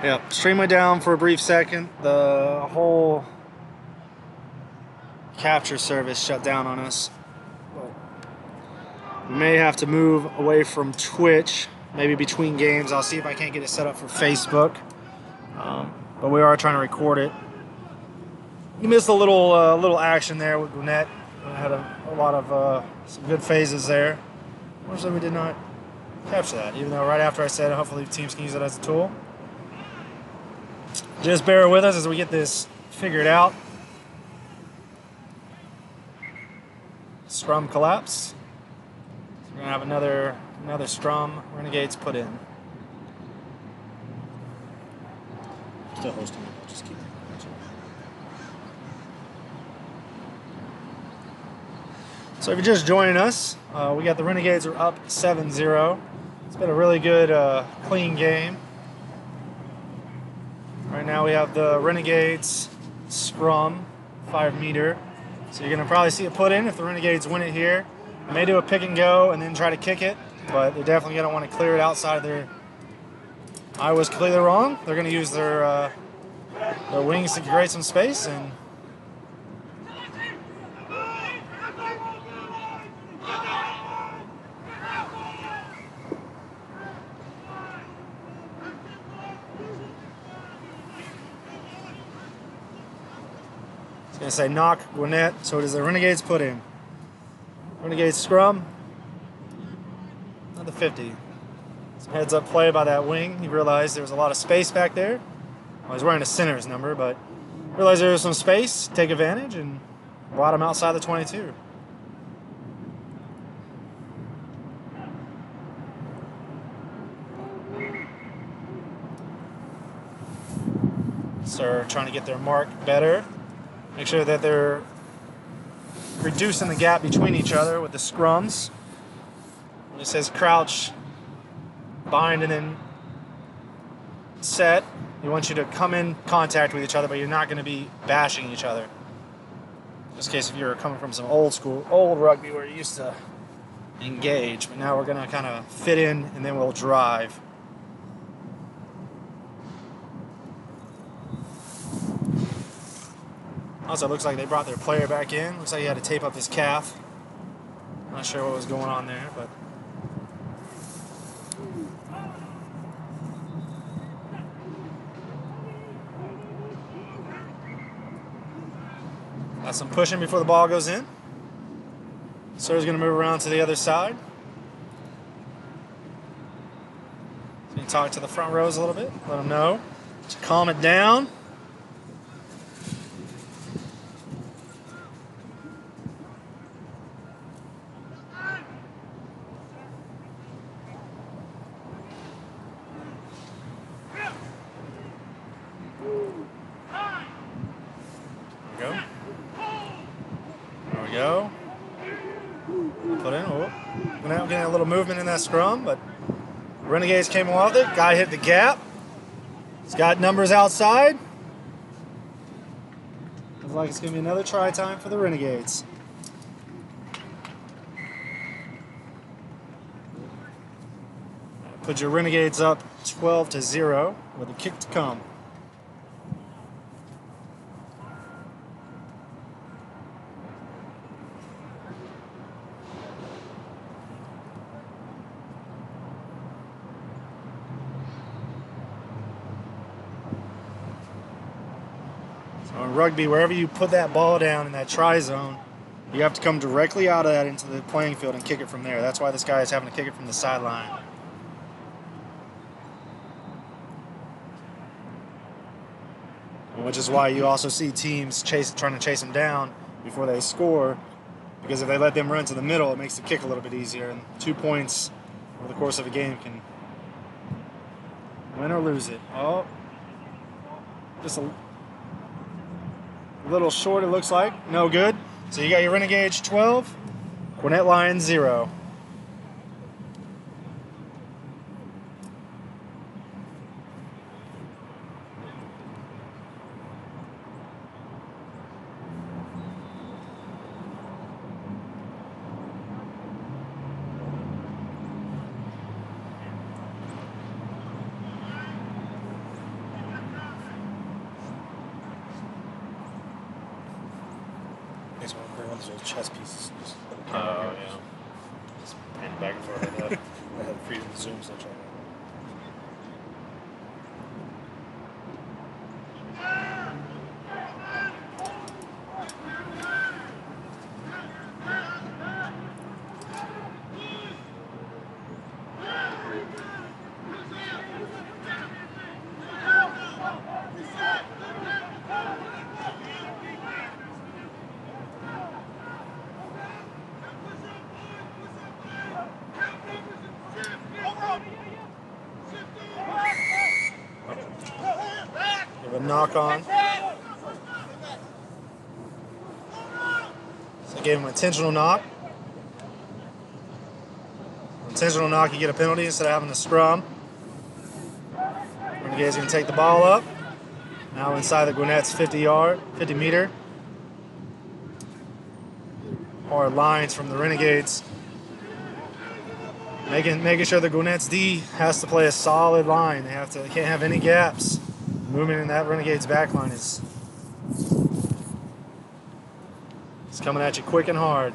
Yep, stream went down for a brief second. The whole capture service shut down on us. We may have to move away from Twitch, maybe between games. I'll see if I can't get it set up for Facebook. But we are trying to record it. You missed a little action there with Gwinnett. We had a lot of some good phases there. Unfortunately, we did not capture that, even though right after I said hopefully teams can use it as a tool. Just bear with us as we get this figured out. Scrum collapse. So we're gonna have another scrum Renegades put in. Still hosting it. Just keep it. So if you're just joining us, we got the Renegades are up 7-0. It's been a really good, clean game. Right now we have the Renegades scrum, 5 meter. So you're going to probably see it put in if the Renegades win it here. They may do a pick and go and then try to kick it, but they're definitely going to want to clear it outside of their... I was completely wrong. They're going to use their wings to create some space, and it's going to say knock Gwinnett, so it is the Renegades put in. Renegades scrum, another 50. Some heads up play by that wing. He realized there was a lot of space back there. Well, he's wearing a center's number, but realized there was some space, take advantage, and brought him outside the 22. So trying to get their mark better. Make sure that they're reducing the gap between each other with the scrums. When it says crouch, bind, and then set, he wants you to come in contact with each other, but you're not going to be bashing each other. In this case, if you're coming from some old rugby where you used to engage, but now we're going to kind of fit in and then we'll drive. Also, it looks like they brought their player back in. Looks like he had to tape up his calf. Not sure what was going on there, but got some pushing before the ball goes in. Sir's going to move around to the other side. So you talk to the front rows a little bit, let them know to calm it down. There we go. Put in. Oh, now getting a little movement in that scrum, but Renegades came along with it. Guy hit the gap. He's got numbers outside. Looks like it's going to be another try time for the Renegades. Put your Renegades up 12-0 with a kick to come. So in rugby, wherever you put that ball down in that try zone, you have to come directly out of that into the playing field and kick it from there. That's why this guy is having to kick it from the sideline. Which is why you also see teams trying to chase them down before they score, because if they let them run to the middle, it makes the kick a little bit easier, and 2 points over the course of a game can win or lose it. Oh, just a little short, it looks like. No good. So you got your Renegades 12, Gwinnett Lions 0. those old chess pieces. Oh, yeah. Just hand back and forth like that. I had freedom to zoom, so I tried Give a knock on. So I gave him an intentional knock. Intentional knock, you get a penalty instead of having a scrum. Renegades going to take the ball up. Now inside the Gwinnett's 50 meter. Hard lines from the Renegades. Making sure the Gwinnett's D has to play a solid line. They can't have any gaps. Movement in that Renegades back line is coming at you quick and hard.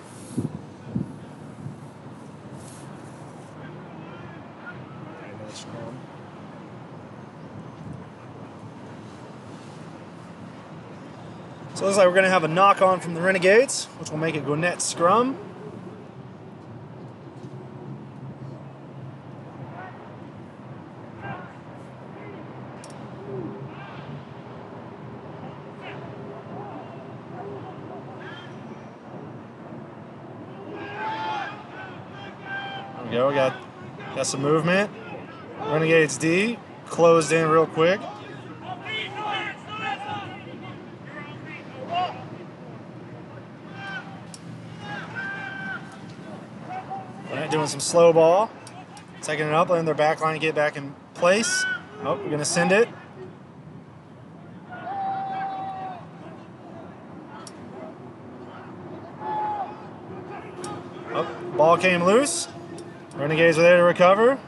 So it looks like we're going to have a knock on from the Renegades, which will make it Gwinnett scrum. There we go, we got some movement. Renegades D closed in real quick. Doing some slow ball, taking it up, letting their back line get back in place. Oh, we're gonna send it. Oh, ball came loose. Renegades were there to recover.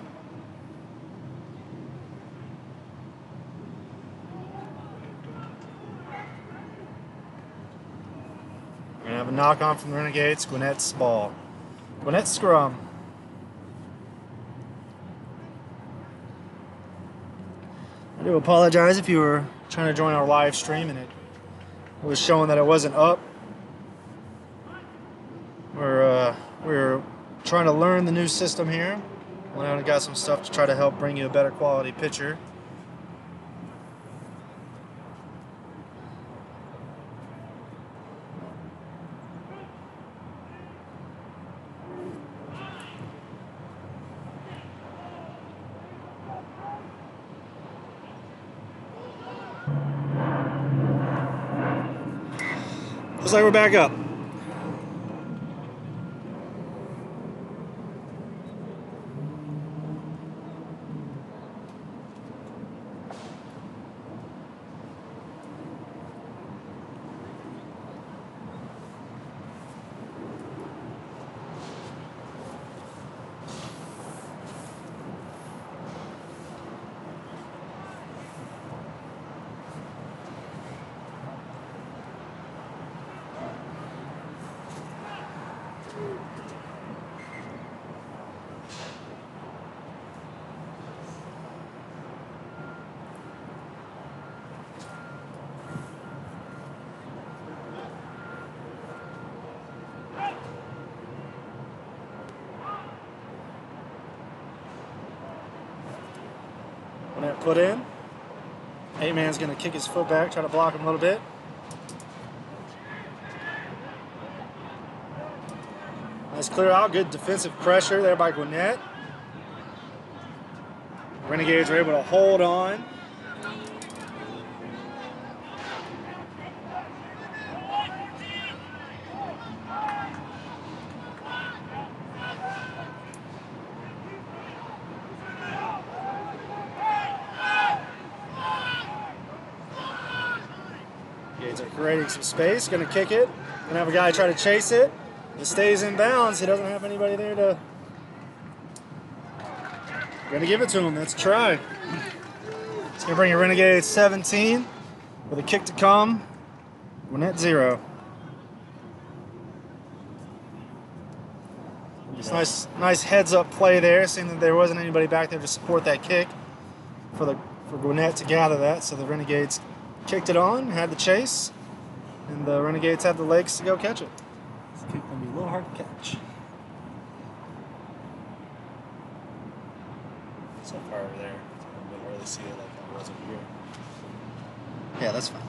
We're gonna have a knock on from the Renegades. Gwinnett's ball. Gwinnett scrum. I do apologize if you were trying to join our live stream and it was showing that it wasn't up. We're trying to learn the new system here. We got some stuff to try to help bring you a better quality picture. Looks like we're back up. Put in. 8-man's going to kick his foot back, try to block him a little bit. Nice clear out, good defensive pressure there by Gwinnett. Renegades were able to hold on. Creating some space, gonna kick it. Gonna have a guy try to chase it. It stays in bounds. He doesn't have anybody there to. Gonna give it to him. Let's try. It's gonna bring a Renegade 17 with a kick to come. Gwinnett 0. It's nice heads-up play there, seeing that there wasn't anybody back there to support that kick for Gwinnett to gather that. So the Renegades kicked it on, had the chase, and the Renegades had the legs to go catch it. This kick gonna be a little hard to catch. So far over there, I don't really see it like it was over here. Yeah, that's fine.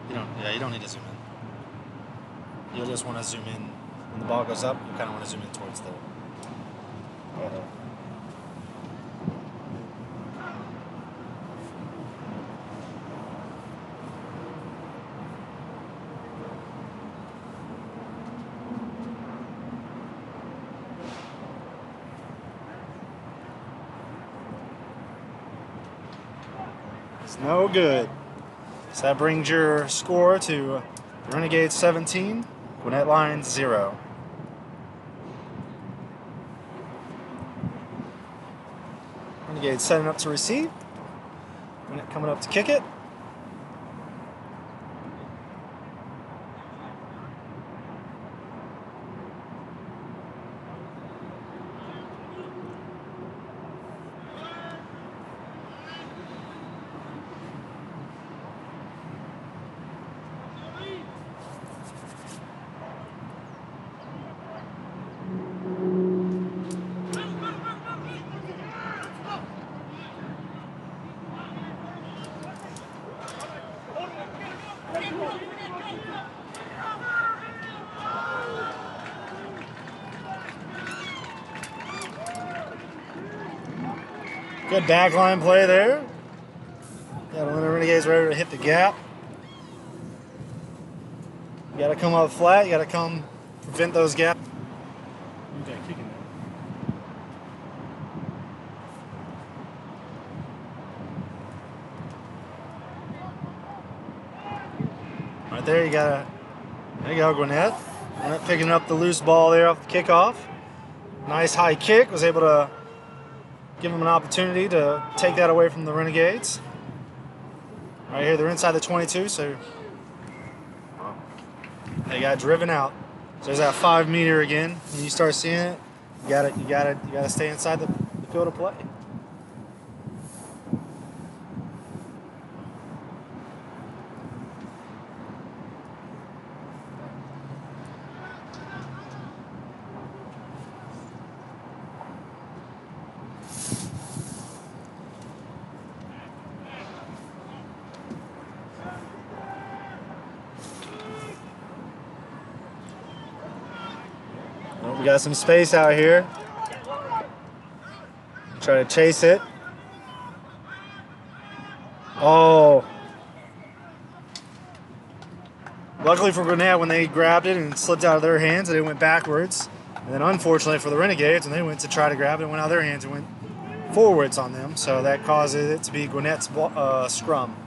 You don't need to zoom in. You'll just want to zoom in when the ball goes up. You kind of want to zoom in towards the. It's no good. So that brings your score to Renegades 17, Gwinnett Lions 0. Renegades setting up to receive. Gwinnett coming up to kick it. Good backline play there. Got one of the Renegades ready to hit the gap. You got to come up flat. You got to come prevent those gaps. You got kicking there. Right there, there you go, Gwinnett. Gwinnett picking up the loose ball there off the kickoff. Nice high kick, was able to give them an opportunity to take that away from the Renegades. Right here, they're inside the 22, so they got driven out. So there's that 5 meter again. When you start seeing it, you gotta stay inside the field of play. We got some space out here. Try to chase it. Oh. Luckily for Gwinnett, when they grabbed it and slipped out of their hands, it went backwards. And then unfortunately for the Renegades, when they went to try to grab it, it went out of their hands and went forwards on them. So that caused it to be Gwinnett's scrum.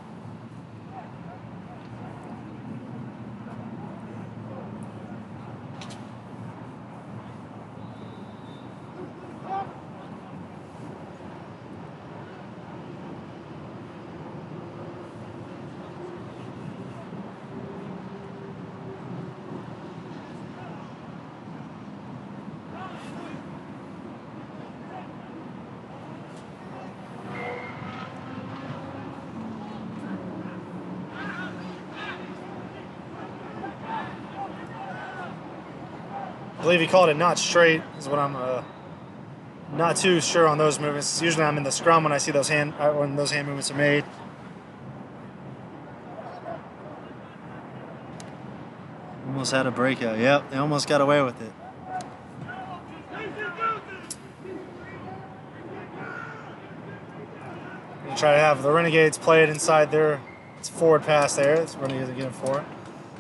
I believe he called it not straight, is what I'm not too sure on those movements. Usually I'm in the scrum when I see when those hand movements are made. Almost had a breakout. Yep, they almost got away with it. We'll try to have the Renegades play it inside their forward pass there. That's what Renegades are getting for.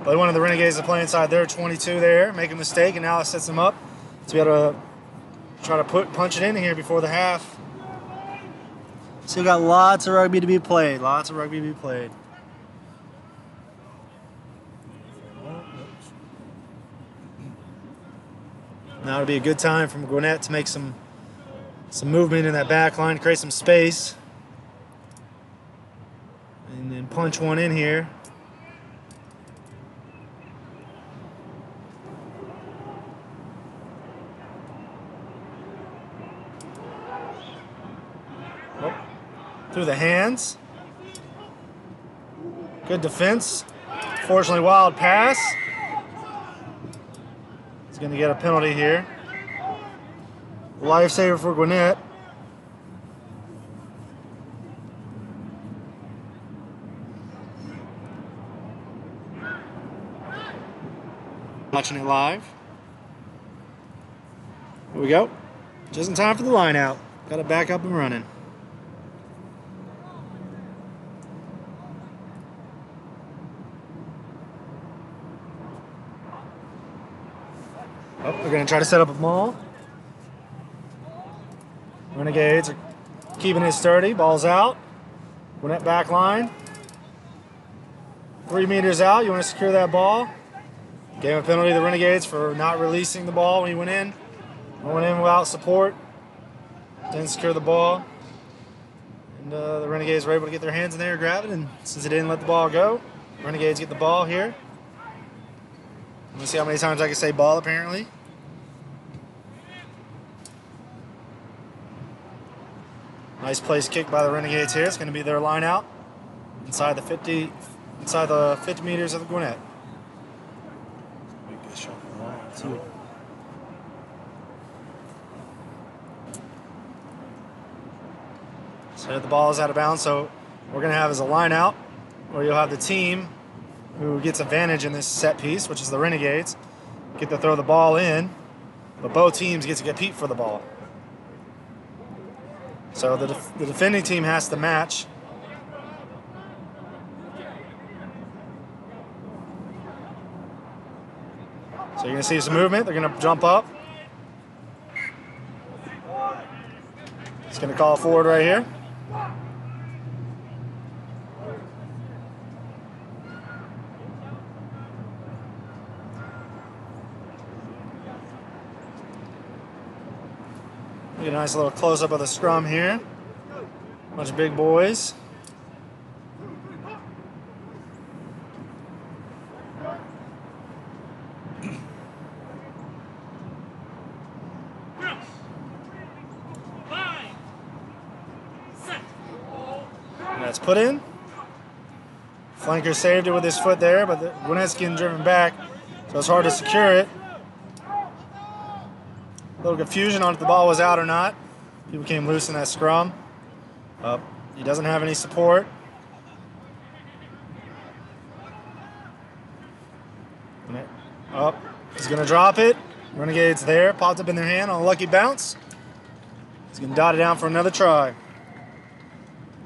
But one of the Renegades to play inside their 22 there, make a mistake, and now it sets them up to be able to try to punch it in here before the half. Still got lots of rugby to be played. Lots of rugby to be played. Now it'll be a good time for Gwinnett to make some movement in that back line, create some space, and then punch one in here. Oh, through the hands. Good defense. Fortunately, wild pass. He's going to get a penalty here. Lifesaver for Gwinnett. Watching it live. Here we go. Just in time for the line out. Got it back up and running. Oh, they're going to try to set up a maul. Renegades are keeping it sturdy. Ball's out. Gwinnett back line. 3 meters out. You want to secure that ball. Gave a penalty to the Renegades for not releasing the ball when he went in. Went in without support. Didn't secure the ball. And the Renegades were able to get their hands in there, grab it, and since they didn't let the ball go, the Renegades get the ball here. Let's see how many times I can say ball, apparently. Nice place kick by the Renegades here. It's going to be their line out inside the 50 meters of the Gwinnett. Good shot from the line, too. So the ball is out of bounds, so we're going to have as a line out where you'll have the team who gets advantage in this set piece, which is the Renegades, get to throw the ball in, but both teams get to compete for the ball. So the defending team has to match. So you're going to see some movement. They're going to jump up. It's going to call forward right here. Get a nice little close-up of the scrum here. Bunch of big boys. And that's put in. Flanker saved it with his foot there, but the Gwinnett's getting driven back, so it's hard to secure it. A little confusion on if the ball was out or not. People came loose in that scrum. He doesn't have any support. Up. He's going to drop it. Renegades there. Popped up in their hand on a lucky bounce. He's going to dot it down for another try.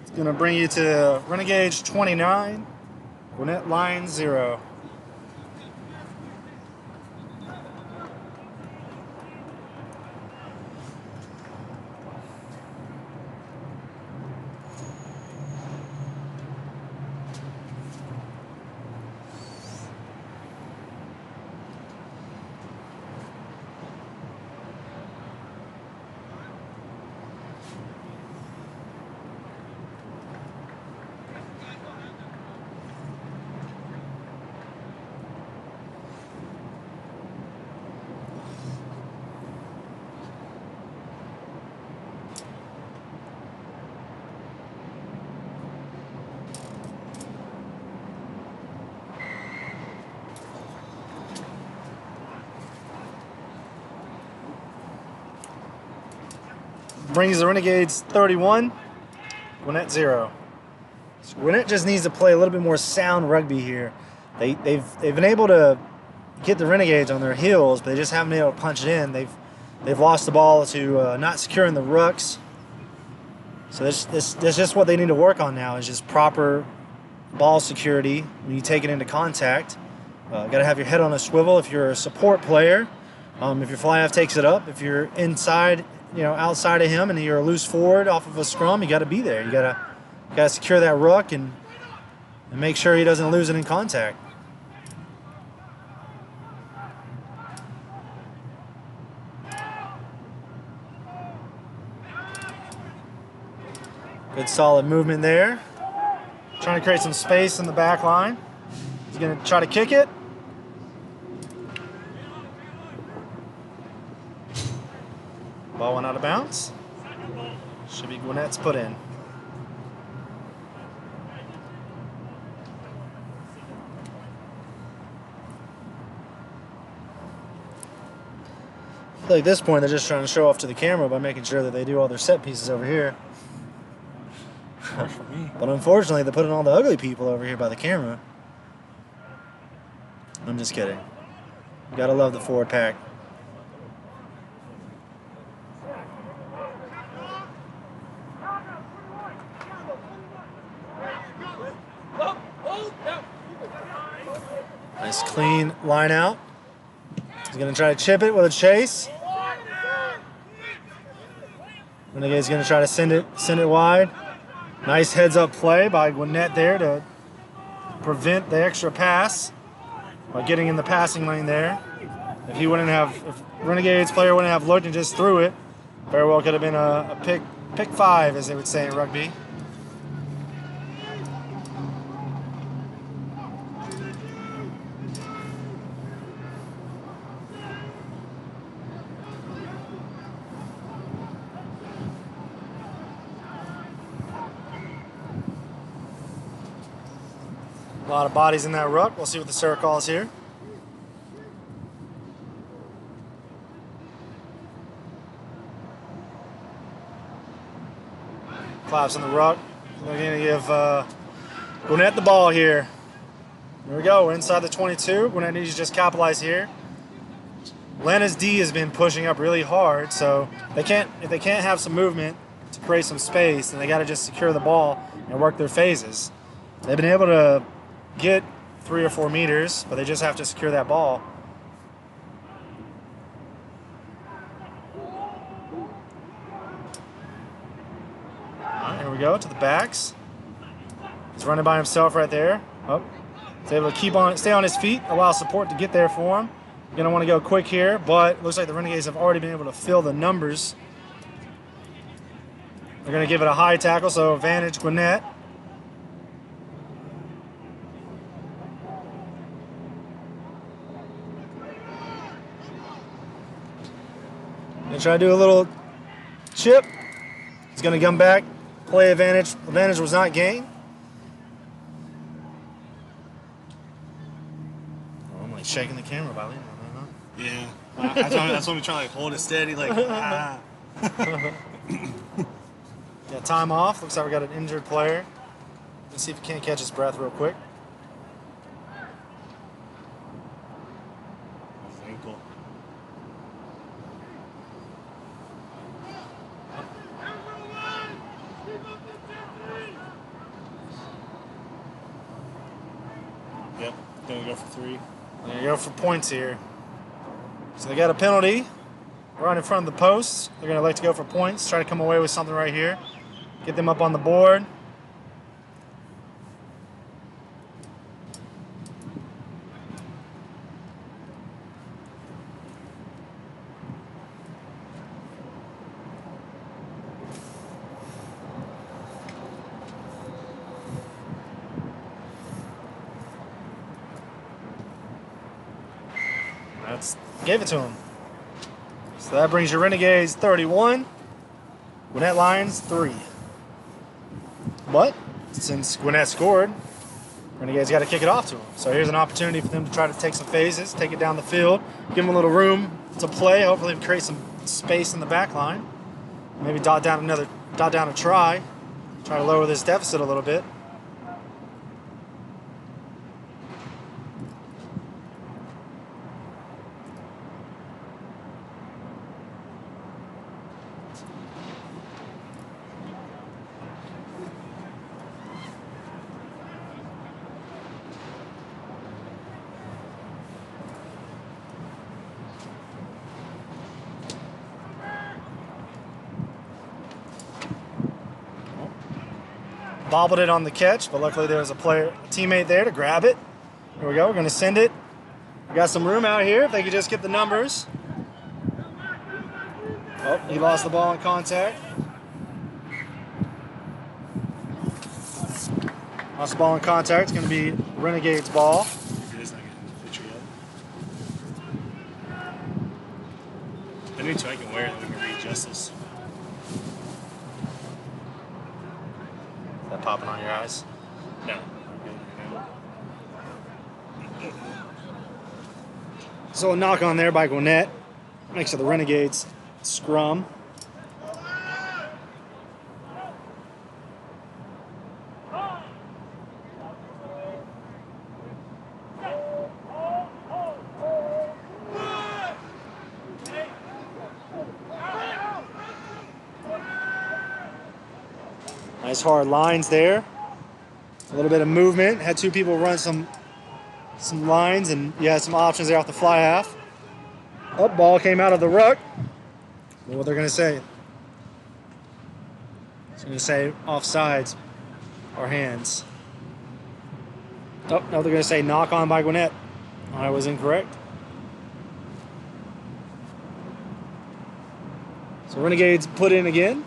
It's going to bring you to Renegades 29, Gwinnett Lions 0. Brings the Renegades 31, Gwinnett 0. So Gwinnett just needs to play a little bit more sound rugby here. They've been able to get the Renegades on their heels, but they just haven't been able to punch it in. They've lost the ball to not securing the rucks. So that's just what they need to work on now, is just proper ball security when you take it into contact. Got to have your head on a swivel if you're a support player. If your fly half takes it up, if you're inside, outside of him and you're a loose forward off of a scrum, you got to be there. You got to secure that ruck and make sure he doesn't lose it in contact. Good solid movement there. Trying to create some space in the back line. He's going to try to kick it. Ball went out of bounds. Should be Gwinnett's put in. I feel like at this point they're just trying to show off to the camera by making sure that they do all their set pieces over here. Works for me. But unfortunately, they're putting all the ugly people over here by the camera. I'm just kidding. You gotta love the forward pack. Nice clean line out. He's gonna try to chip it with a chase. Renegades gonna try to send it wide. Nice heads-up play by Gwinnett there to prevent the extra pass by getting in the passing lane there. If Renegades player wouldn't have looked and just threw it, very well could have been a pick five, as they would say in rugby. A lot of bodies in that ruck. We'll see what the sir calls here. Claps on the ruck. They're going to give Gwinnett the ball here. Here we go. We're inside the 22. Gwinnett needs to just capitalize here. Atlanta's D has been pushing up really hard, so if they can't have some movement to create some space, then they got to just secure the ball and work their phases. They've been able to get 3 or 4 meters, but they just have to secure that ball. All right, here we go to the backs. He's running by himself right there. Oh, he's able to stay on his feet, allow support to get there for him. Gonna want to go quick here, but looks like the Renegades have already been able to fill the numbers. They're gonna give it a high tackle, so advantage Gwinnett. Gonna try to do a little chip. He's gonna come back, play advantage. Advantage was not gained. Oh, I'm like shaking the camera by leaning on that, huh? Yeah. That's when we try to like hold it steady, like ah. Yeah, time off. Looks like we got an injured player. Let's see if he can't catch his breath real quick. His ankle. Yep, gonna go for 3. There you go for points here. So they got a penalty right in front of the post. They're going to like to go for points, try to come away with something right here. Get them up on the board. Gave it to him. So that brings your Renegades 31, Gwinnett Lions 3. But since Gwinnett scored, Renegades got to kick it off to them. So here's an opportunity for them to try to take some phases, take it down the field, give them a little room to play, hopefully create some space in the back line. Maybe dot down a try to lower this deficit a little bit. Bobbled it on the catch, but luckily there was a teammate there to grab it. Here we go. We're going to send it. We got some room out here if they could just get the numbers. Oh, he lost the ball in contact. Lost the ball in contact. It's going to be Renegade's ball. It is not getting the picture yet. I need to. I can wear it. We can readjust this. that popping on your eyes? No. I'm good right now. So a knock on there by Gwinnett. Makes it the Renegades scrum. Nice hard lines there. A little bit of movement. Had two people run some lines, and you had some options there off the fly half. Up ball came out of the ruck. What they're gonna say? It's gonna say offsides or hands. Oh, no, they're gonna say knock on by Gwinnett. I was incorrect. So Renegades put in again.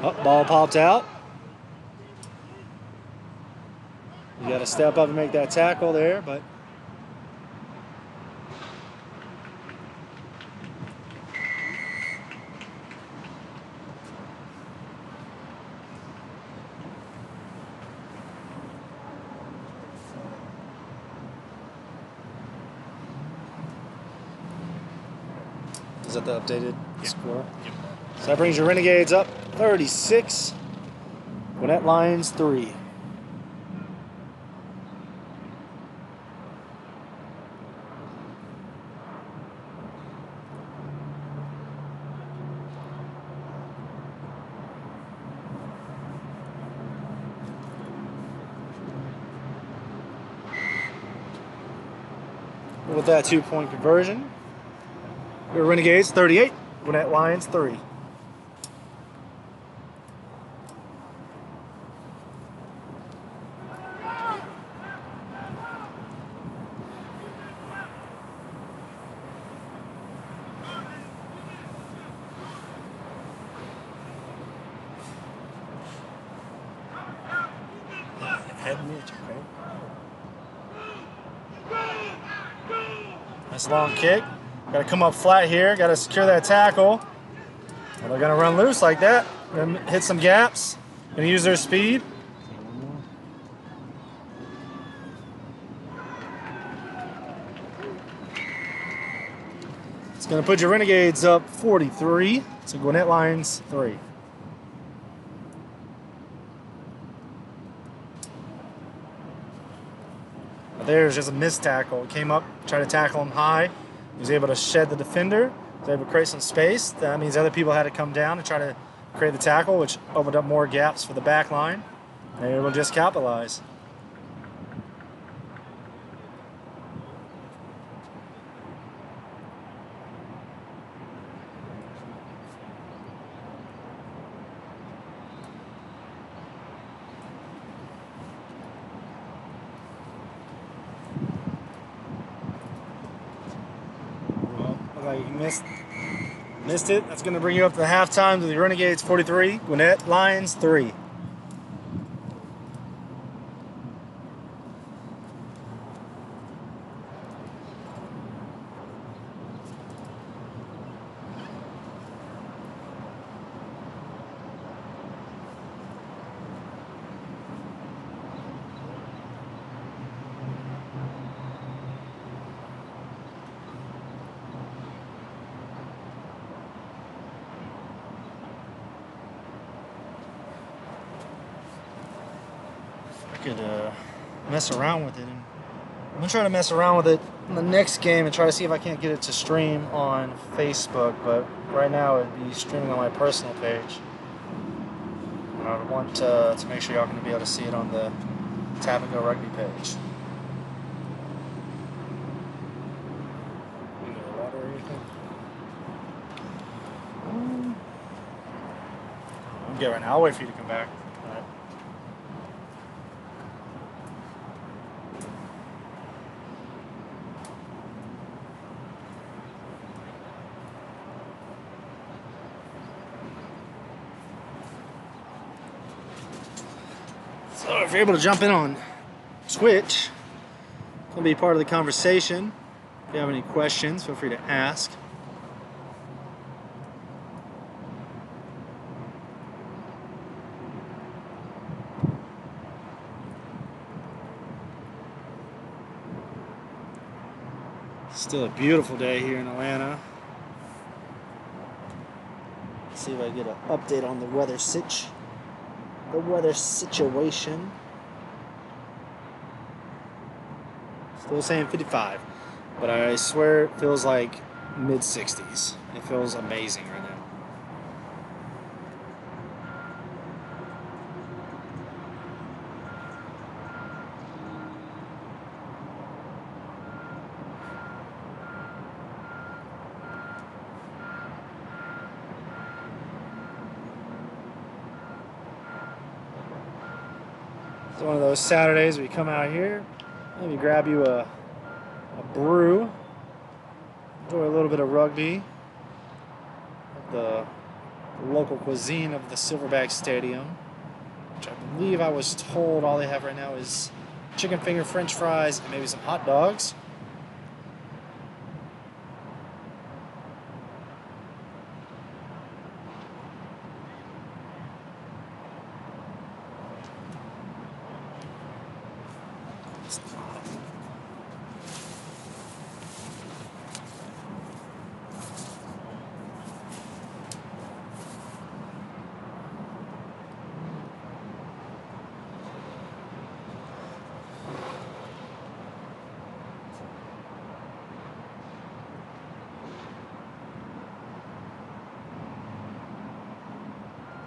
Oh, ball popped out. You got to step up and make that tackle there, but is that the updated score? Yep. So that brings your Renegades up 36. Gwinnett Lions 3. With that 2-point conversion, your Renegades 38, Gwinnett Lions 3. Head mitch, okay? Nice long kick. Got to come up flat here. Got to secure that tackle. And they're going to run loose like that. Gonna hit some gaps. Going to use their speed. It's going to put your Renegades up 43. So Gwinnett Lions 3. There's just a missed tackle. Came up, tried to tackle him high. He was able to shed the defender. Was able to create some space. That means other people had to come down and try to create the tackle, which opened up more gaps for the back line. They were able to just capitalize. Like you missed it. That's going to bring you up to the halftime to the Renegades 43, Gwinnett Lions 3. Could mess around with it. And I'm gonna try to mess around with it in the next game and try to see if I can't get it to stream on Facebook. But right now it'd be streaming on my personal page. And I want to make sure y'all can be able to see it on the Tap and Go Rugby page. You know, water or anything? I'm good right now. I'll wait for you to come back. All right. So if you're able to jump in on Twitch, it'll be part of the conversation. If you have any questions, feel free to ask. Still a beautiful day here in Atlanta. Let's see if I can get an update on the weather situation. Still saying 55, but I swear it feels like mid-60s. It feels amazing right now. It's one of those Saturdays we come out here, maybe grab you a brew, enjoy a little bit of rugby, the local cuisine of the Silverback Stadium, which I believe I was told all they have right now is chicken finger french fries and maybe some hot dogs.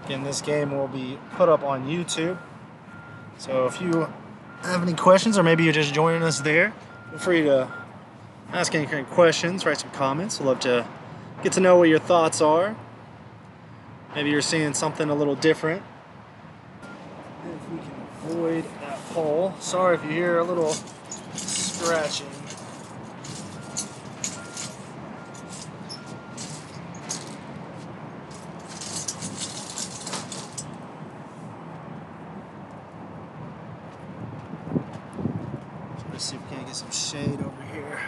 Again, this game will be put up on YouTube. So if you have any questions, or maybe you're just joining us there, feel free to ask any kind of questions, write some comments. We'd love to get to know what your thoughts are. Maybe you're seeing something a little different. If we can avoid that pole. Sorry if you hear a little scratching. Let's see if we can't get some shade over here.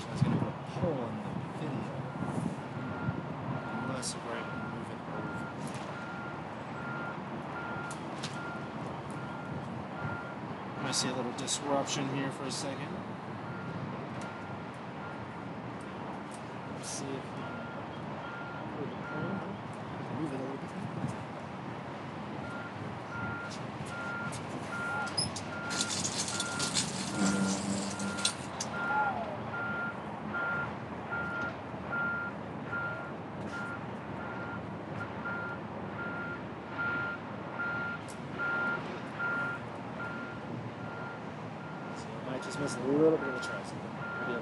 I was going to put a pole in the video. Unless we're able to move it over. I'm going to see a little disruption here for a second. Let's see if we can move the pole. Move it a little bit. Might just miss a little bit of the tricycle. Yeah.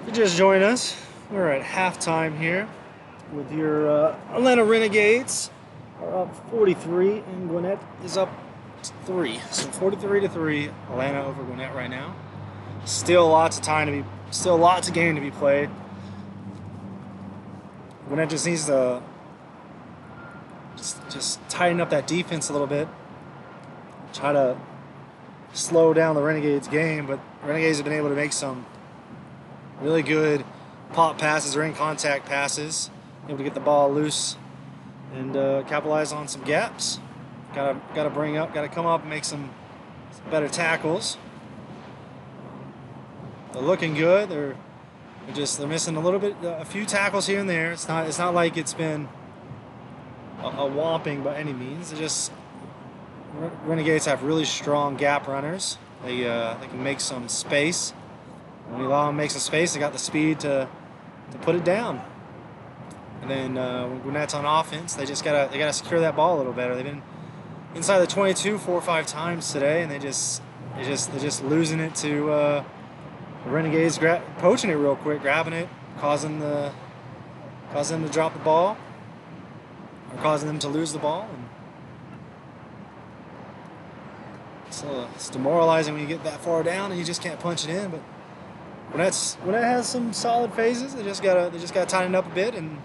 If you just joined us, we're at halftime here with your Atlanta Renegades are up 43 and Gwinnett is up 3. So 43-3, Atlanta over Gwinnett right now. Still lots of game to be played. Gwinnett just needs to just tighten up that defense a little bit. Try to slow down the Renegades game, but Renegades have been able to make some really good pop passes or in contact passes, able to get the ball loose and capitalize on some gaps. Gotta bring up, gotta come up and make some better tackles. They're looking good. They're missing a little bit, a few tackles here and there. It's not like it's been a whomping by any means. They just Renegades have really strong gap runners. They can make some space. When you allow them to make some space, they got the speed to put it down. And then when Gwinnett's on offense, they gotta secure that ball a little better. They've been inside the 22 4 or 5 times today, and they're just losing it to the Renegades poaching it real quick, grabbing it, causing them to drop the ball, or causing them to lose the ball. And so it's demoralizing when you get that far down and you just can't punch it in. But Gwinnett has some solid phases. They just gotta tighten it up a bit, and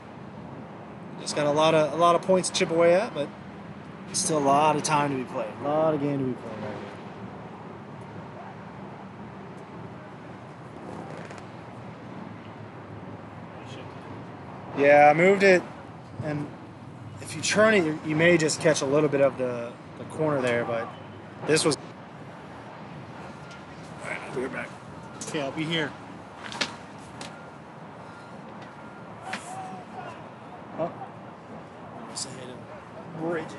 just got a lot of points to chip away at. But still a lot of time to be played, a lot of game to be played right here. Yeah, I moved it, and if you turn it, you may just catch a little bit of the corner there, but this was. All right, I'll be right back. Okay, I'll be here. Oh, I guess I had to bridge it.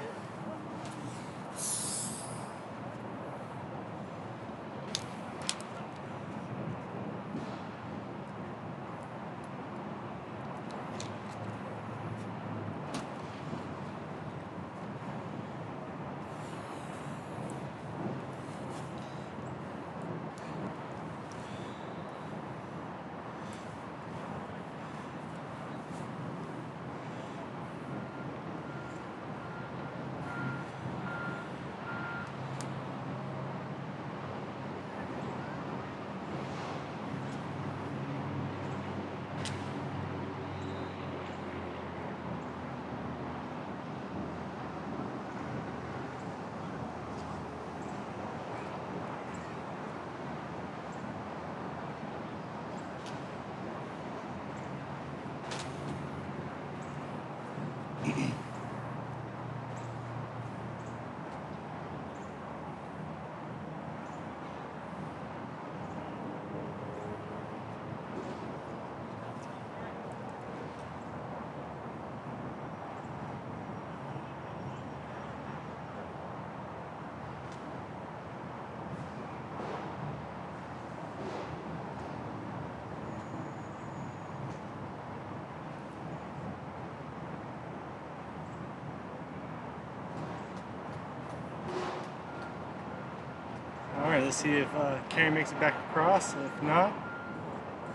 Alright, let's see if Carey makes it back across. If not,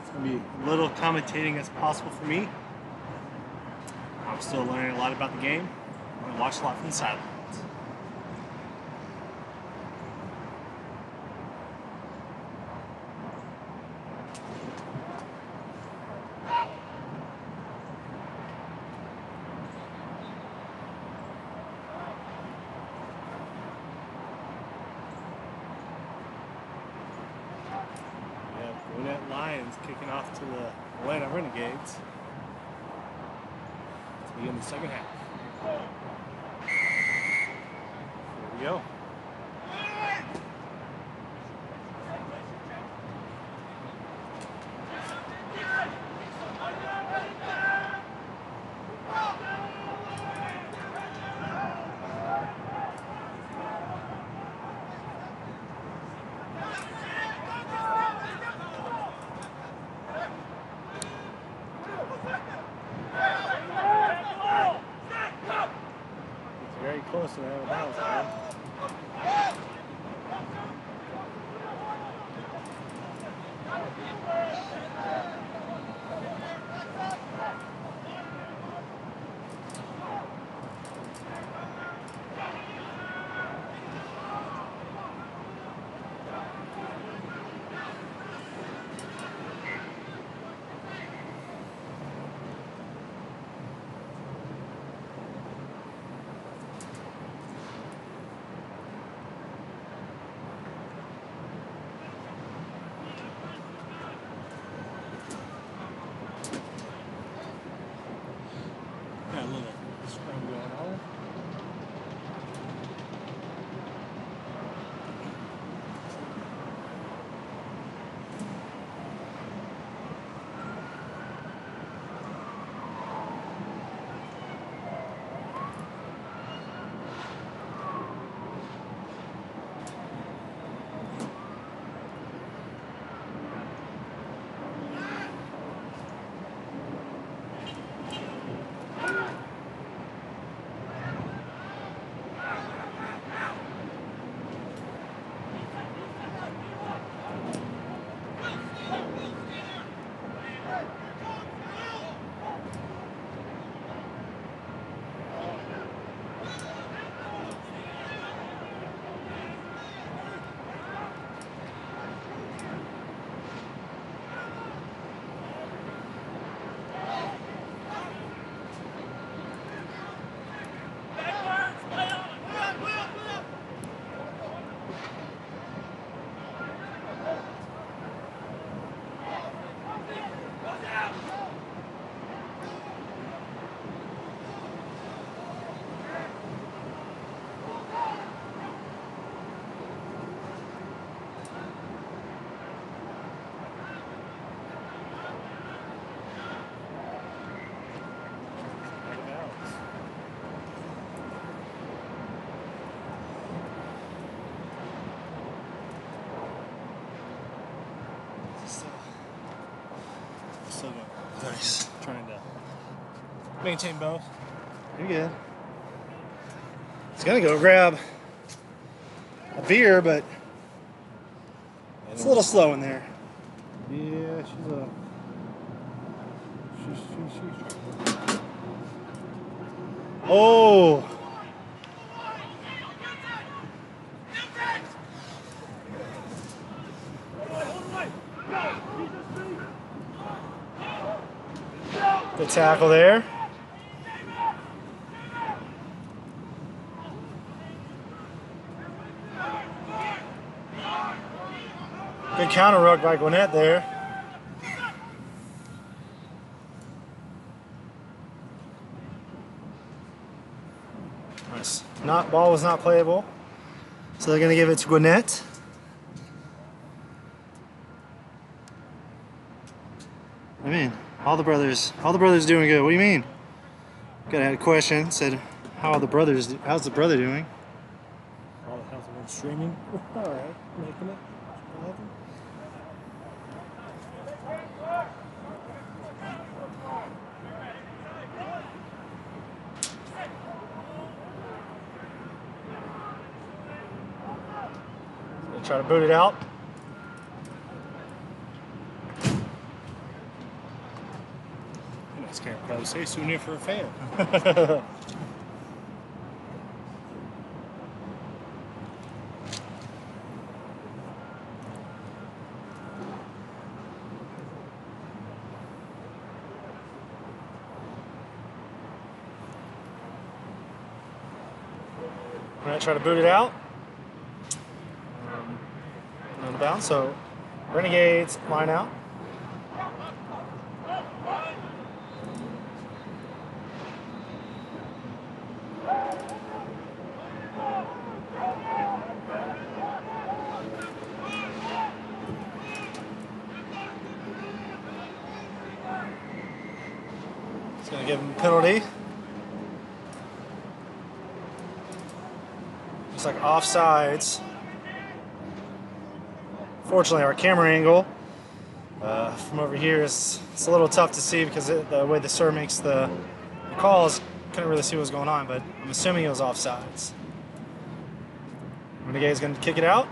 it's going to be little commentating as possible for me. I'm still learning a lot about the game. I'm going to watch a lot from the sidelines. Gwinnett Lions kicking off to the Atlanta Renegades to begin the second half. Here we go. Very close to that bounce, man. Got a little scrum going on. still going. Nice. Trying to maintain both. You're good. He's gonna go grab a beer, but it's a little slow in there. Yeah, she's a. She's trying. Oh! Good tackle there. Good counter ruck by Gwinnett there. Nice. Ball was not playable. So they're going to give it to Gwinnett. I mean, all the brothers doing good. What do you mean? Got a question. Said, how's the brother doing? How's the one streaming? All right, making it. Try to boot it out. Nice can't probably say souvenir for a fan. We're going to try to boot it out. On the bounce, so Renegades line out. It's going to give him a penalty. Looks like offsides. Fortunately, our camera angle from over here it's a little tough to see because the way the sir makes the calls, couldn't really see what was going on, but I'm assuming it was offsides. Renegade's going to kick it out.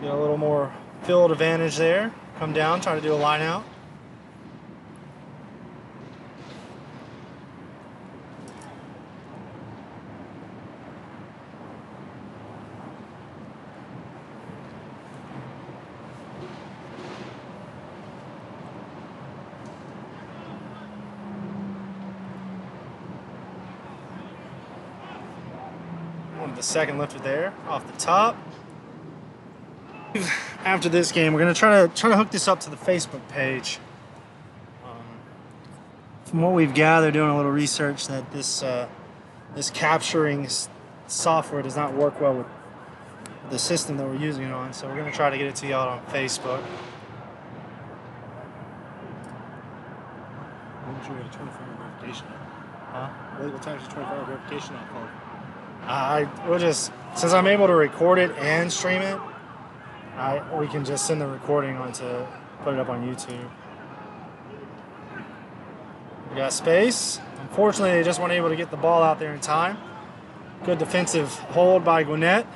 Get a little more field advantage there. Come down, try to do a line out. The second lifted there off the top. After this game, we're going to try to hook this up to the Facebook page. From what we've gathered, doing a little research, that this capturing software does not work well with the system that we're using it on. So we're going to try to get it to y'all on Facebook. When did you get a 24-hour verification? Huh? What time is your 24-hour verification on phone? We'll just, since I'm able to record it and stream it, we can just send the recording on to put it up on YouTube. We got space. Unfortunately, they just weren't able to get the ball out there in time. Good defensive hold by Gwinnett.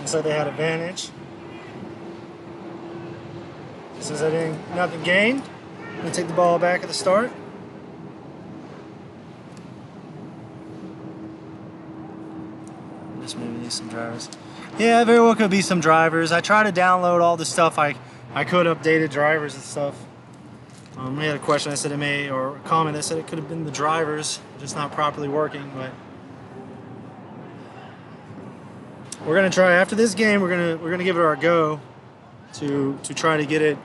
Looks like they had advantage. Since they didn't, nothing gained, I'm going to take the ball back at the start. This maybe needs some drivers. Yeah, very well could be some drivers. I tried to download all the stuff I could, updated drivers and stuff. We had a question that said it may, or a comment that said it could have been the drivers, just not properly working, but we're gonna try after this game. We're gonna give it our go to try to get it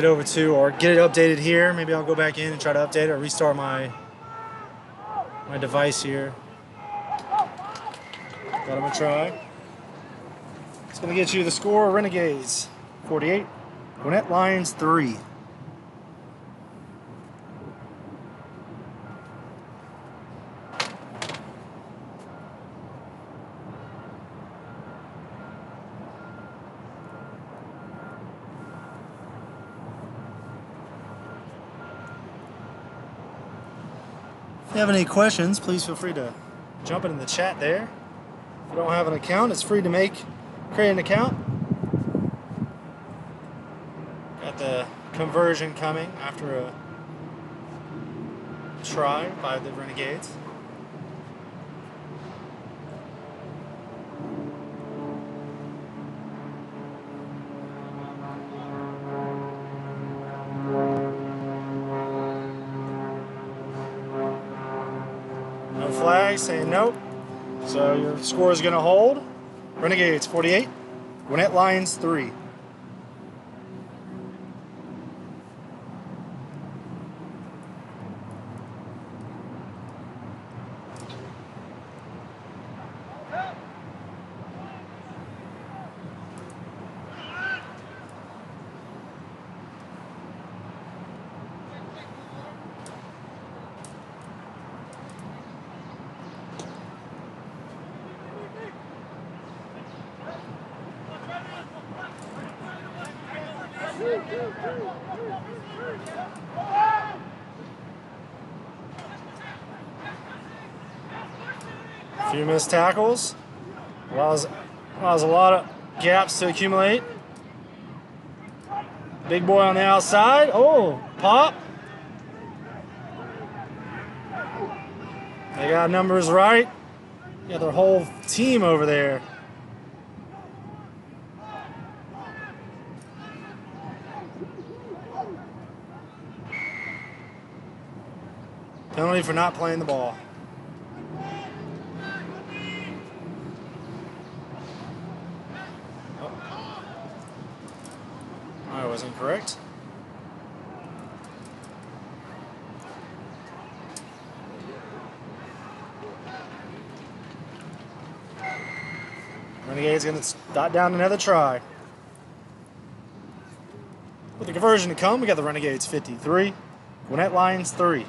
over to, or get it updated here. Maybe I'll go back in and try to update it or restart my device here. But I'm gonna try. It's gonna get you the score: Renegades 48, Gwinnett Lions 3. If you have any questions, please feel free to jump in the chat there. If you don't have an account, it's free to create an account. Got the conversion coming after a try by the Renegades. No flag saying nope. So your score is going to hold. Renegades 48, Gwinnett Lions 3. A few missed tackles. Allows a lot of gaps to accumulate. Big boy on the outside. Oh, pop. They got numbers right. Got their whole team over there. Penalty for not playing the ball. Oh. I was incorrect. Renegades going to dot down another try. With the conversion to come, we got the Renegades 53, Gwinnett Lions 3.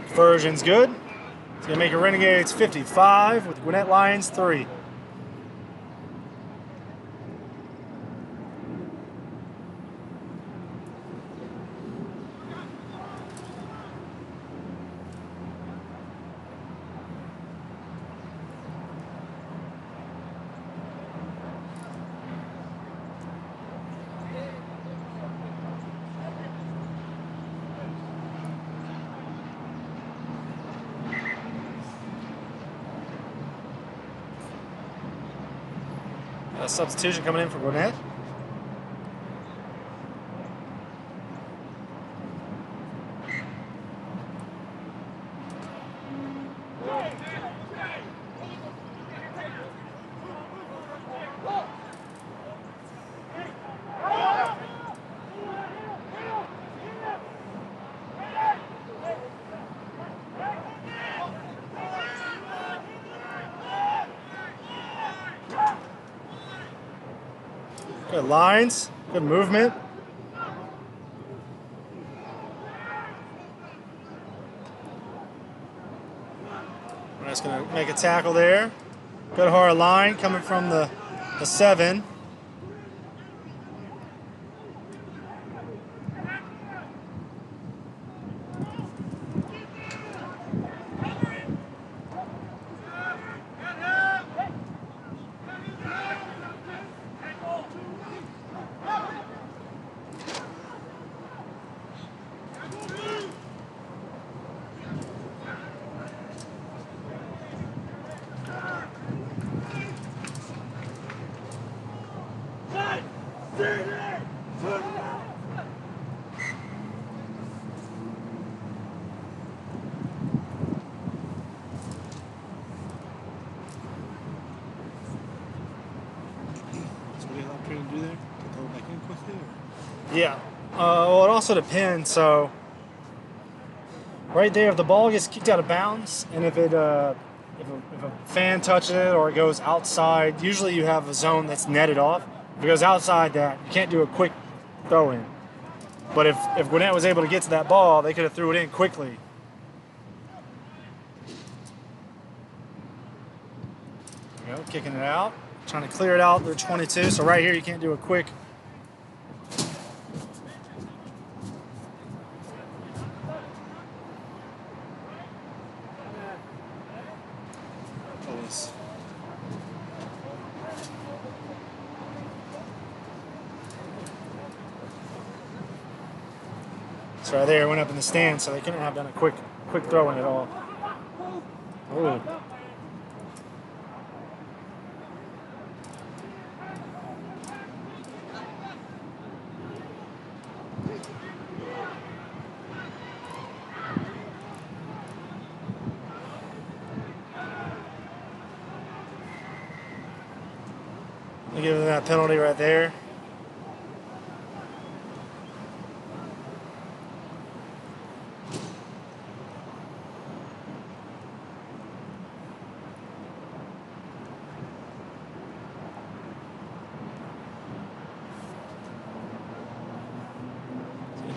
Conversion's good. It's going to make it Renegades 55 with Gwinnett Lions 3. A substitution coming in for Gwinnett. Good lines, good movement. We're just going to make a tackle there. Good hard line coming from the 7. Yeah. Well, it also depends. So, right there, if the ball gets kicked out of bounds, and if a fan touches it or it goes outside, usually you have a zone that's netted off. If it goes outside that, you can't do a quick throw in. But if Gwinnett was able to get to that ball, they could have threw it in quickly. There we go, kicking it out, trying to clear it out. They're 22, so right here you can't do a quick. So right there, it went up in the stand, so they couldn't have done a quick throw in at all. Ooh. They give them that penalty right there.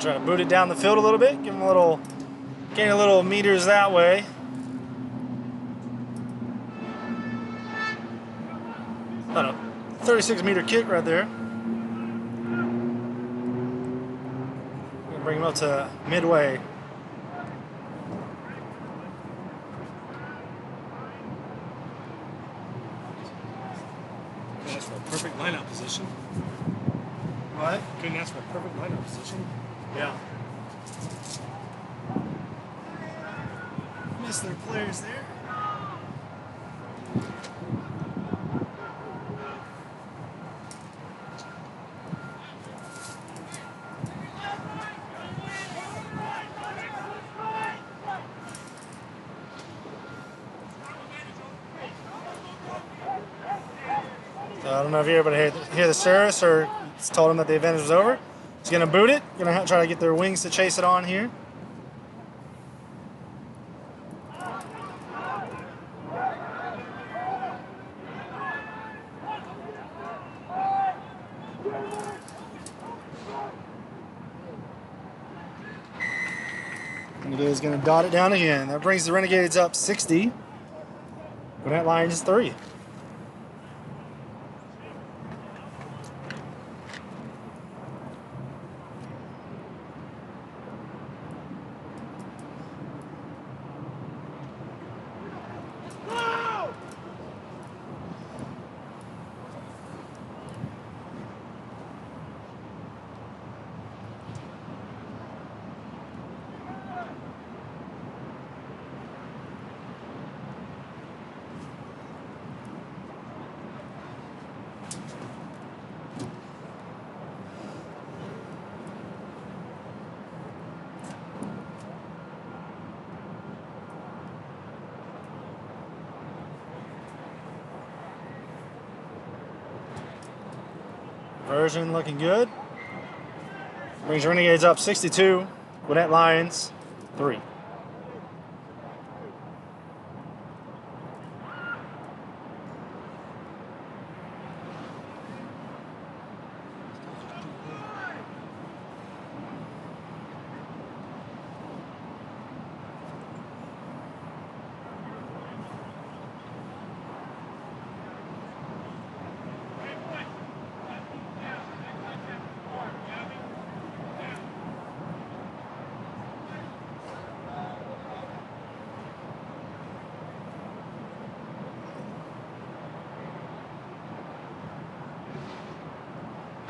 Try to boot it down the field a little bit, give them gain a little meters that way. About a 36-meter kick right there. Bring him up to midway. Couldn't ask for a perfect lineup position. What? Couldn't ask for a perfect lineup position. Yeah. Miss their players there. So I don't know if you're able to hear the service or it's told him that the advantage was over. He's going to boot it. Going to try to get their wings to chase it on here. Renegades going to dot it down again. That brings the Renegades up 60. Gwinnett Lions 3. Version looking good. Brings Renegades up 62. Gwinnett Lions 3.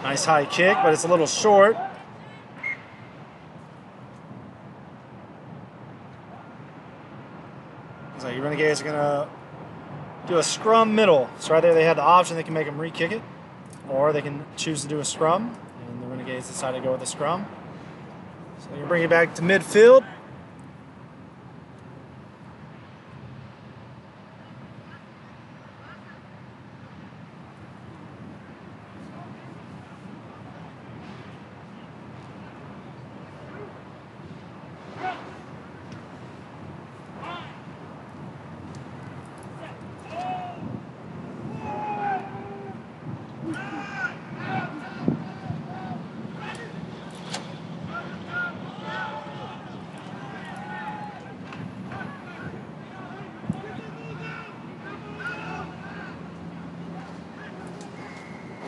Nice high kick, but it's a little short. Looks like the Renegades are going to do a scrum middle. So right there they had the option, they can make them re-kick it, or they can choose to do a scrum, and the Renegades decided to go with the scrum. So they can bring it back to midfield.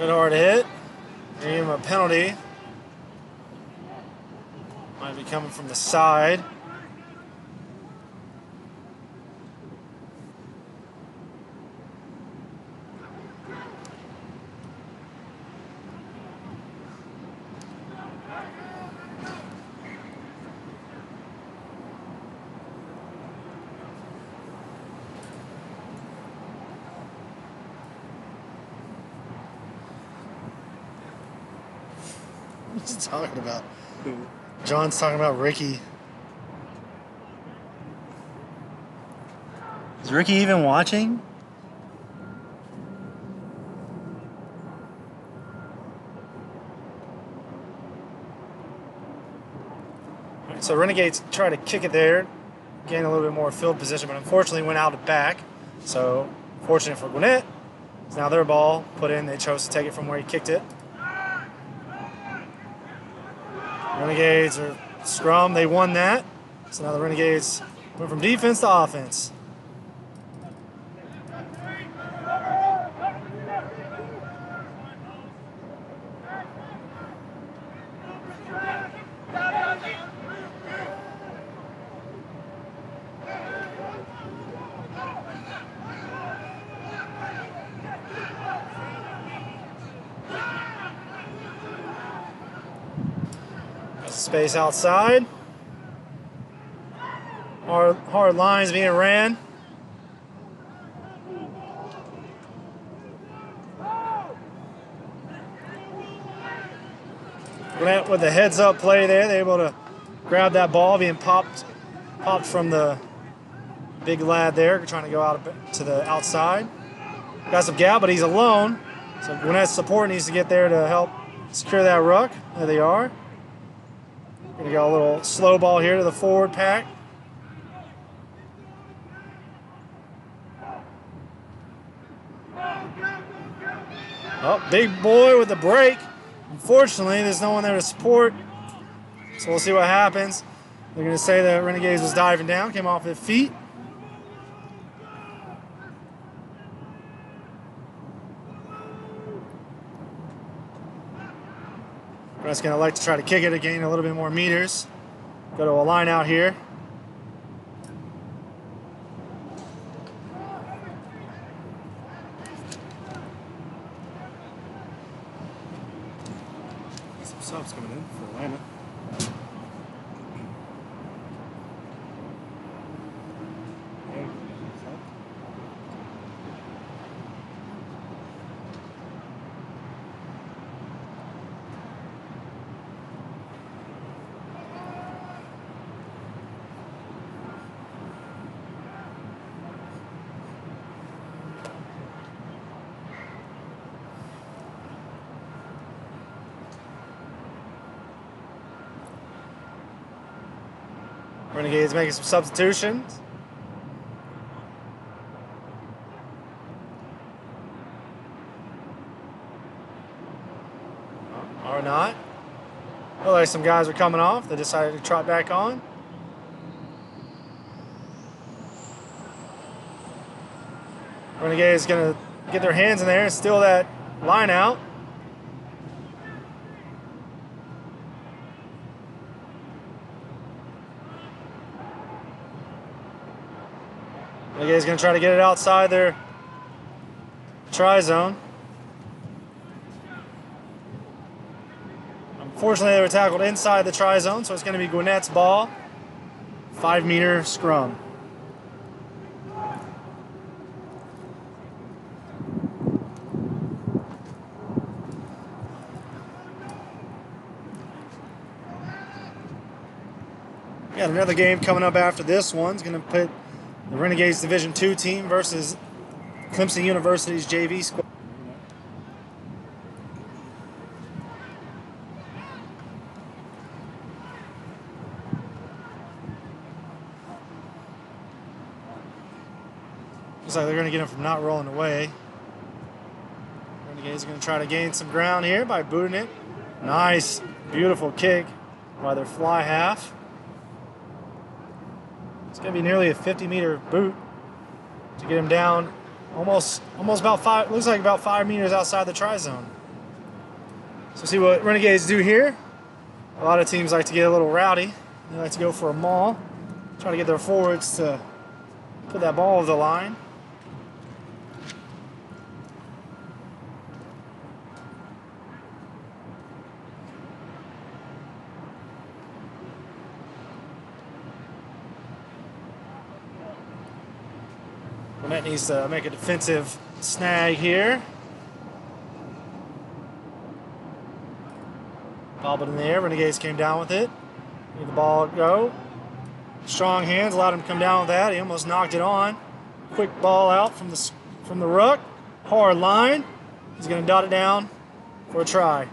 bit hard to hit. They gave him a penalty. Might be coming from the side. What's he talking about? Who? John's talking about Ricky. Is Ricky even watching? All right, so Renegades try to kick it there, gain a little bit more field position, but unfortunately went out of back. So fortunate for Gwinnett. It's now their ball put in. They chose to take it from where he kicked it. Renegades are scrum. They won that. So now the Renegades went from defense to offense. Space outside. Hard lines being ran. Gwinnett with the heads up play there, they're able to grab that ball being popped from the big lad there, trying to go out to the outside. Got some gap, but he's alone. So Gwinnett's support needs to get there to help secure that ruck. There they are. Gonna go a little slow ball here to the forward pack. Oh, big boy with the break. Unfortunately, there's no one there to support. So we'll see what happens. They're gonna say that Renegades was diving down, came off his feet. Brett's going to like to try to kick it to gain a little bit more meters. Go to a line out here. Some subs coming in for Atlanta. Renegades making some substitutions. Or not. Looked like some guys were coming off. They decided to trot back on. Renegades going to get their hands in there and steal that line out. Renegades going to try to get it outside their try zone. Unfortunately, they were tackled inside the try zone, so it's going to be Gwinnett's ball. 5-meter scrum. We got another game coming up after this one. It's going to put the Renegades Division II team versus Clemson University's JV squad. Looks like they're going to get him from not rolling away. Renegades are going to try to gain some ground here by booting it. Nice, beautiful kick by their fly half. It's going to be nearly a 50-meter boot to get him down almost about 5, looks like about 5 meters outside the try zone. So see what Renegades do here. A lot of teams like to get a little rowdy. They like to go for a maul. Try to get their forwards to put that ball over the line. Gwinnett needs to make a defensive snag here. Bob it in the air. Renegades came down with it. Let the ball go. Strong hands allowed him to come down with that. He almost knocked it on. Quick ball out from the ruck. Hard line. He's going to dot it down for a try.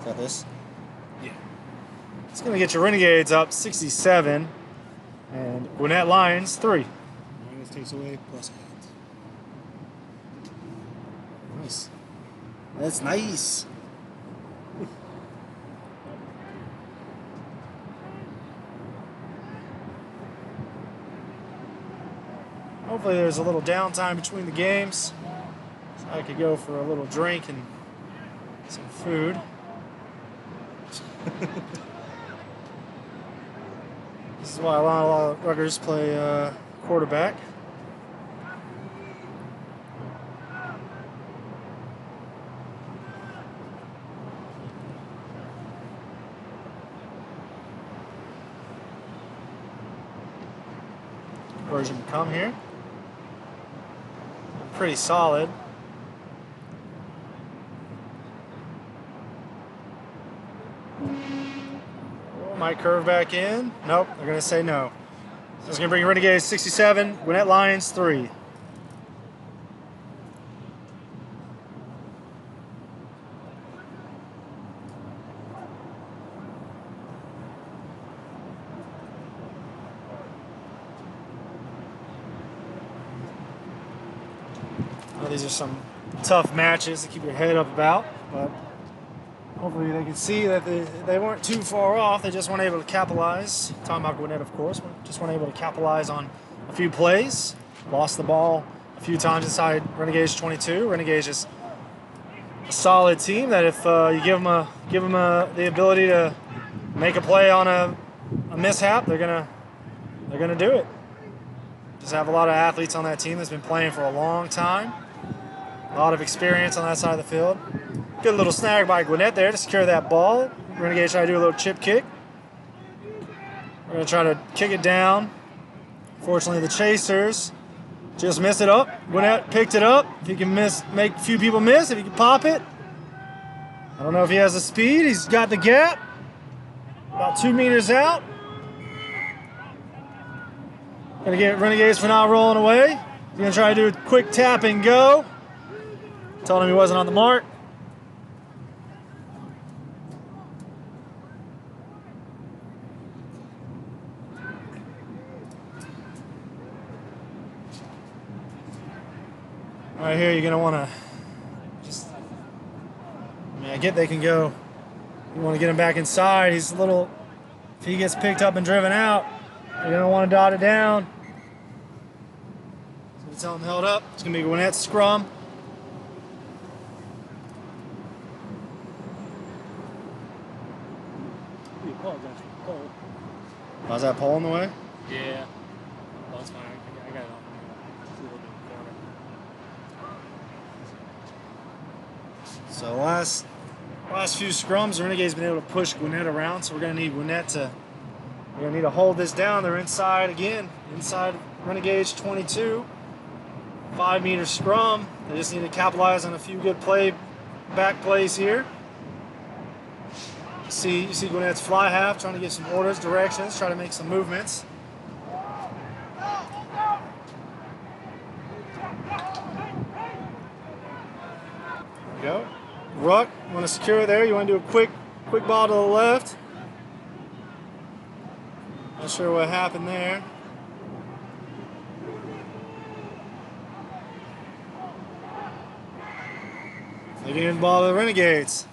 Got this? Yeah. It's going to get your Renegades up 67 and Gwinnett Lions 3. Minus takes away, plus adds. Nice. That's nice. Hopefully there's a little downtime between the games so I could go for a little drink and some food. This is why a lot of ruggers play quarterback. Version to come here. Pretty solid. Might curve back in. Nope, they're going to say no. So it's going to bring Renegades 67, Gwinnett Lions 3. Well, these are some tough matches to keep your head up about, but hopefully they can see that they weren't too far off. They just weren't able to capitalize. Talking about Gwinnett, of course. Just weren't able to capitalize on a few plays. Lost the ball a few times inside Renegades 22. Renegades is a solid team that if you give them the ability to make a play on a mishap, they're gonna do it. Just have a lot of athletes on that team that's been playing for a long time. A lot of experience on that side of the field. Good little snag by Gwinnett there to secure that ball. Renegades try to do a little chip kick. We're going to try to kick it down. Fortunately, the chasers just missed it up. Gwinnett picked it up. If he can make a few people miss, if he can pop it. I don't know if he has the speed. He's got the gap. About 2 meters out. Going to get Renegades for now rolling away. He's going to try to do a quick tap and go. Told him he wasn't on the mark. Right here, you're going to want to I get they can go. You want to get him back inside. He's a little, if he gets picked up and driven out, you're going to want to dot it down. So we tell him held up. It's going to be Gwinnett's scrum. Was that pole in the way? Yeah. Well, it's fine. I got it off. It's a little bit corner. So last few scrums, the Renegades been able to push Gwinnett around, so we're going to need Gwinnett to, we're going to need to hold this down. They're inside again, inside Renegades 22. 5 meter scrum. They just need to capitalize on a few good back plays here. You see Gwinnett's fly half, trying to give some orders, directions, try to make some movements. There we go. Ruck, you want to secure there. You want to do a quick ball to the left. Not sure what happened there. They gave the ball to the Renegades.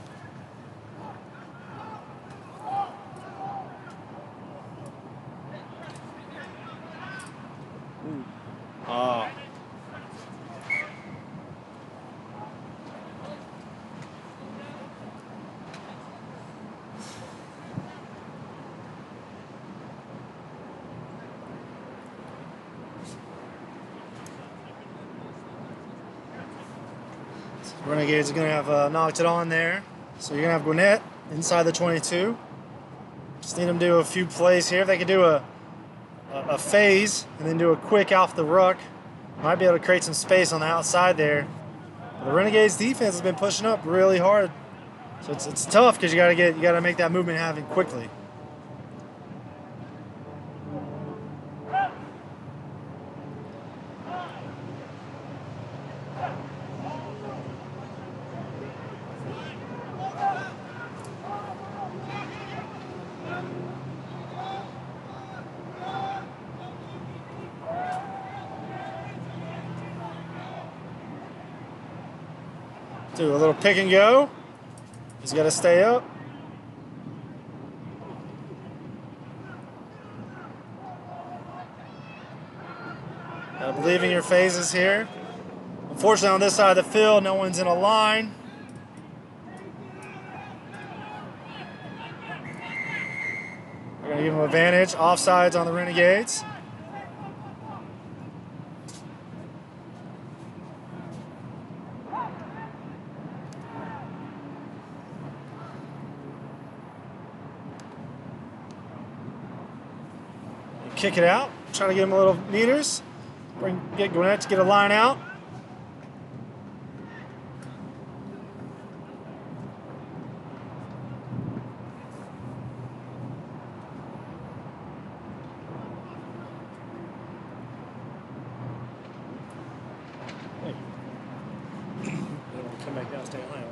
Renegades are going to have knocked it on there. So you're going to have Gwinnett inside the 22. Just need them to do a few plays here. If they could do a phase and then do a quick off the ruck, might be able to create some space on the outside there. But the Renegades defense has been pushing up really hard. So it's tough because you got to make that movement happen quickly. Do a little pick and go. He's got to stay up. Gotta believe in your phases here. Unfortunately, on this side of the field, no one's in a line. We're gonna give them advantage. Offsides on the Renegades. Kick it out, try to get him a little meters. Get Gwinnett to get a line out. Hey. Come back down, stay high.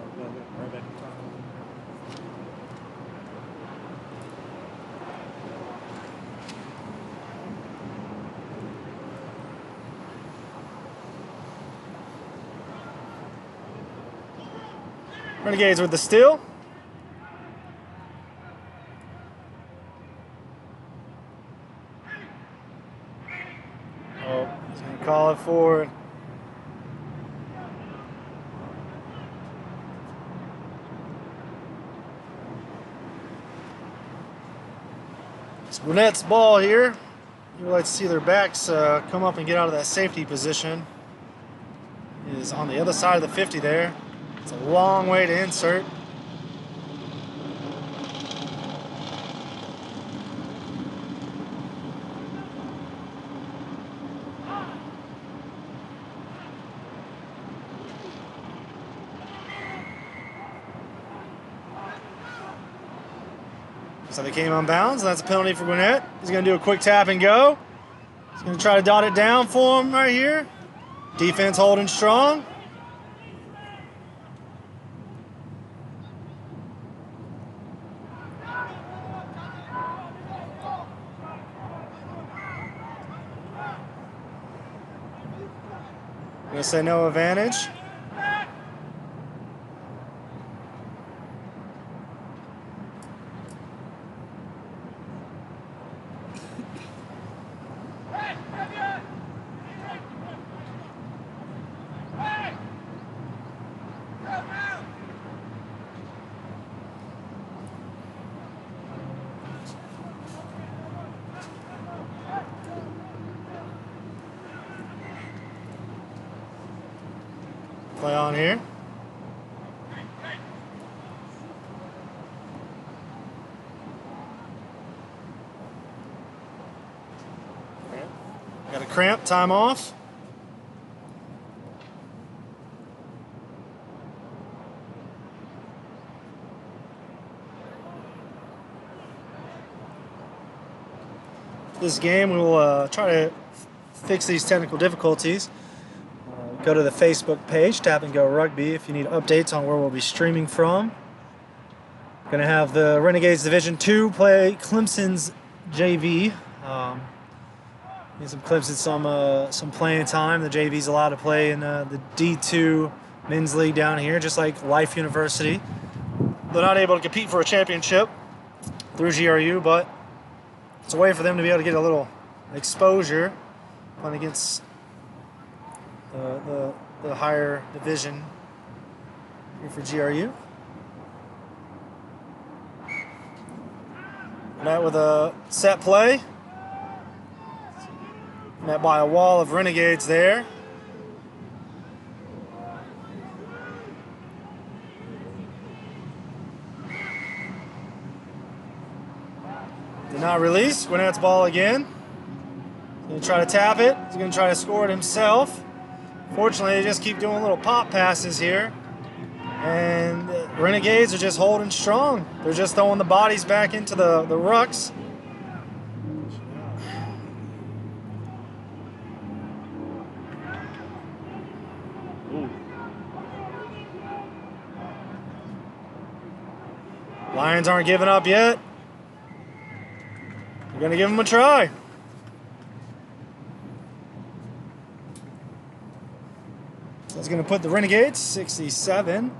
Right back in time. Renegades with the steal. Oh, he's going to call it forward. It's Gwinnett's ball here. You would like to see their backs come up and get out of that safety position. It is on the other side of the 50 there. It's a long way to insert. So they came on bounds, and that's a penalty for Gwinnett. He's going to do a quick tap and go. He's going to try to dot it down for him right here. Defense holding strong. Gonna say no advantage. Play on here. Got a cramp, time off. This game we will try to fix these technical difficulties. Go to the Facebook page, Tap and Go Rugby, if you need updates on where we'll be streaming from. Going to have the Renegades Division 2 play Clemson's JV. Need some Clemson some playing time. The JV's allowed to play in the D2 men's league down here, just like Life University. They're not able to compete for a championship through GRU, but it's a way for them to be able to get a little exposure playing against the higher division here for GRU. Met with a set play. Met by a wall of Renegades there. Not released. Gwinnett's ball again. He's going to try to tap it. He's going to try to score it himself. Fortunately, they just keep doing little pop passes here. And the Renegades are just holding strong. They're just throwing the bodies back into the rucks. Ooh. Lions aren't giving up yet. We're going to give them a try. That's going to put the Renegades 67,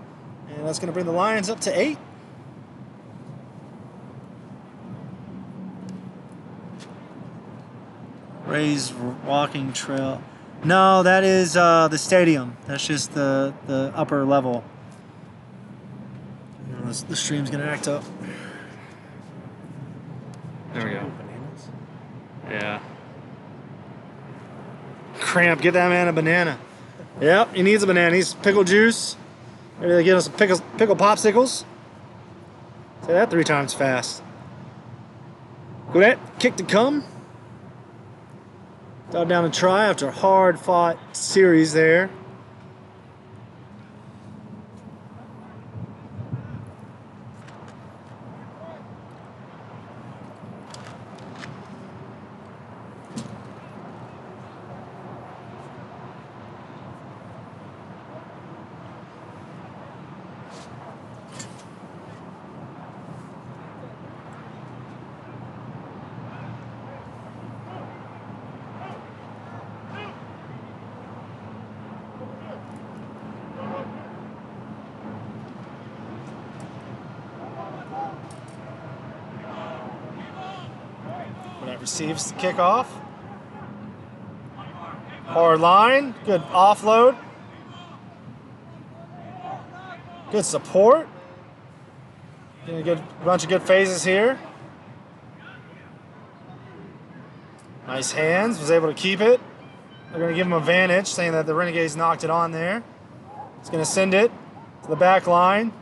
and that's going to bring the Lions up to 8. Raised walking trail. No, that is the stadium. That's just the upper level. You know, the stream's going to act up. There we go. Bananas. Yeah. Cramp, get that man a banana. Yep, he needs a banana. He needs pickle juice. Maybe they get us some pickle popsicles. Say that 3 times fast. Gwinnett, kick to come. Dug down a try after a hard-fought series there. That receives the kickoff. Hard line, good offload. Good support. Getting a good bunch of good phases here. Nice hands, was able to keep it. They're going to give him advantage, saying that the Renegades knocked it on there. He's going to send it to the back line.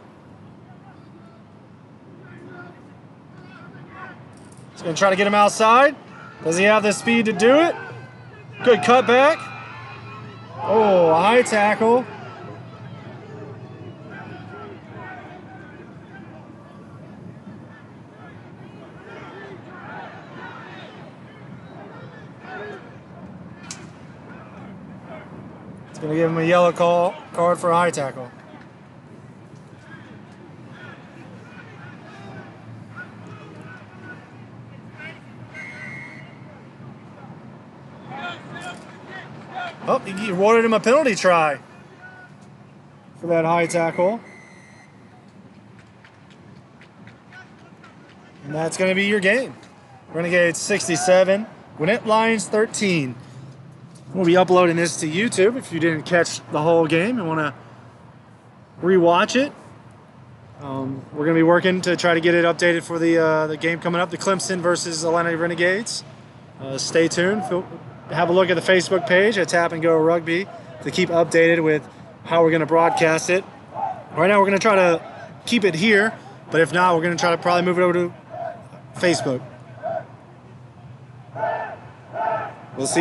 He's going to try to get him outside. Does he have the speed to do it? Good cutback. Oh, a high tackle. It's going to give him a yellow card for a high tackle. Oh, he awarded him a penalty try for that high tackle. And that's going to be your game. Renegades 67, Gwinnett Lions 13. We'll be uploading this to YouTube if you didn't catch the whole game and want to rewatch it. We're going to be working to try to get it updated for the game coming up, the Clemson versus Atlanta Renegades. Stay tuned. Have a look at the Facebook page at Tap and Go Rugby to keep updated with how we're going to broadcast it. Right now we're going to try to keep it here, but if not, we're going to try to probably move it over to Facebook. We'll see you.